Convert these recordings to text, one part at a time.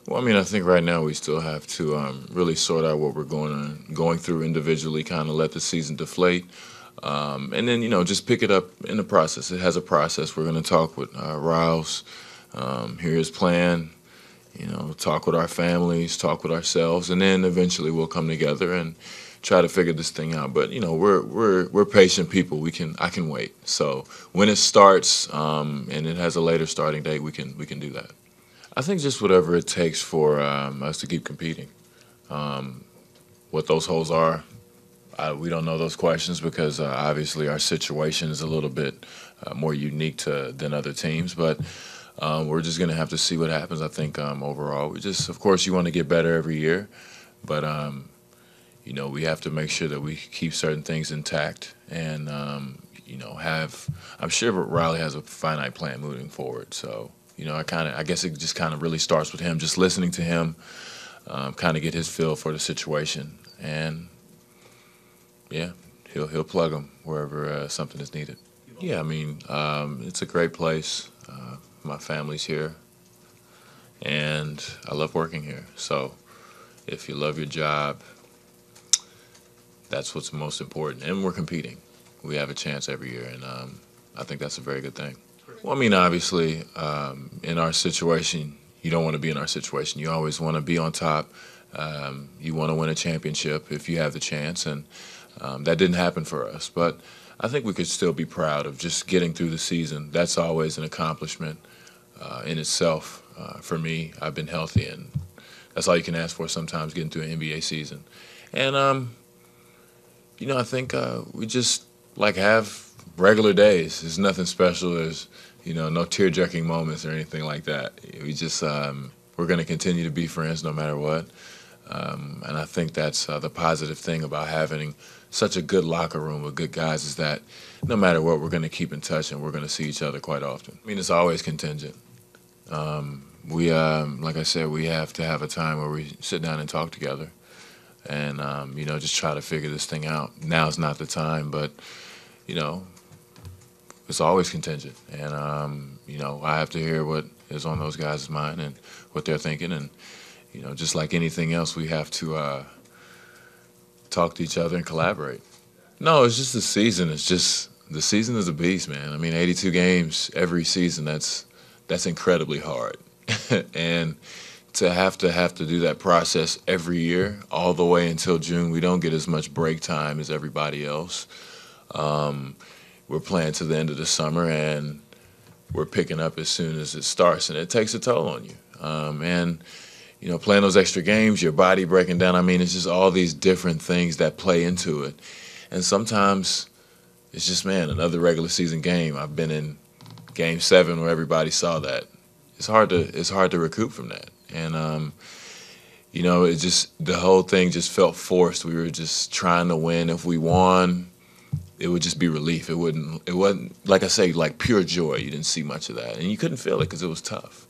Well, I mean, I think right now we still have to really sort out what we're going through individually, kind of let the season deflate, and then just pick it up in the process. It has a process. We're going to talk with Riles, hear his plan, talk with our families, talk with ourselves, and then eventually we'll come together and try to figure this thing out. But we're patient people. I can wait. So when it starts and it has a later starting date, we can do that. I think just whatever it takes for us to keep competing. What those holes are, we don't know those questions because obviously our situation is a little bit more unique than other teams. But we're just going to have to see what happens. I think overall, of course, you want to get better every year, but we have to make sure that we keep certain things intact and I'm sure Riley has a finite plan moving forward. So. I guess it just kind of really starts with him, just listening to him, kind of get his feel for the situation, and yeah, he'll plug them wherever something is needed. Yeah, I mean, it's a great place. My family's here, and I love working here. So, if you love your job, that's what's most important. And we're competing. We have a chance every year, and I think that's a very good thing. Well, I mean, obviously, in our situation, you don't want to be in our situation. You always want to be on top. You want to win a championship if you have the chance, and that didn't happen for us. But I think we could still be proud of just getting through the season. That's always an accomplishment in itself. For me, I've been healthy, and that's all you can ask for sometimes, getting through an NBA season. And, I think we just, have regular days. There's nothing special. There's no tear-jerking moments or anything like that. We just we're going to continue to be friends no matter what, and I think that's the positive thing about having such a good locker room with good guys is that no matter what, we're going to keep in touch and we're going to see each other quite often. I mean, it's always contingent. We like I said, we have to have a time where we sit down and talk together, and just try to figure this thing out. Now's not the time, but it's always contingent, and I have to hear what is on those guys' mind and what they're thinking, and just like anything else, we have to talk to each other and collaborate. No, it's just the season. It's just the season is a beast, man. I mean, 82 games every season. That's incredibly hard, and to have to do that process every year, all the way until June, we don't get as much break time as everybody else. We're playing to the end of the summer, and we're picking up as soon as it starts, and it takes a toll on you. And playing those extra games, your body breaking down. I mean, it's just all these different things that play into it. And sometimes it's just, man, another regular season game. I've been in Game 7 where everybody saw that. It's hard to recoup from that. And it just, the whole thing just felt forced. We were just trying to win. If we won, it would just be relief. It wasn't like I say, like pure joy. You didn't see much of that, and you couldn't feel it because it was tough.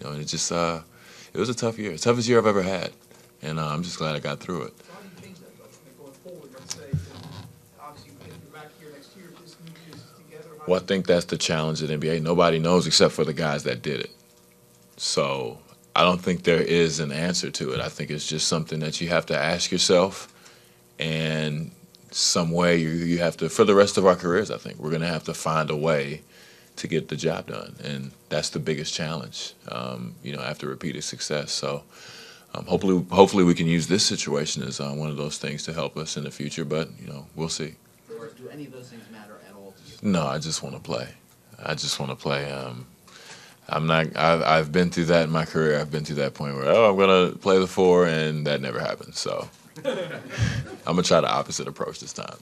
And it just it was a tough year, toughest year I've ever had, and I'm just glad I got through it. So how do you change that going forward? Let's say, obviously, if you're back here next year, this new year is together. Well, I think that's the challenge at NBA. Nobody knows except for the guys that did it. So I don't think there is an answer to it. I think it's just something that you have to ask yourself, and some way you have to, for the rest of our careers, I think we're going to have to find a way to get the job done, and that's the biggest challenge, after repeated success. So hopefully we can use this situation as one of those things to help us in the future, but we'll see. Do any of those things matter at all to you? No, I just want to play. I've been through that in my career. I've been to that point where, I'm going to play the 4, and that never happens. So I'm going to try the opposite approach this time.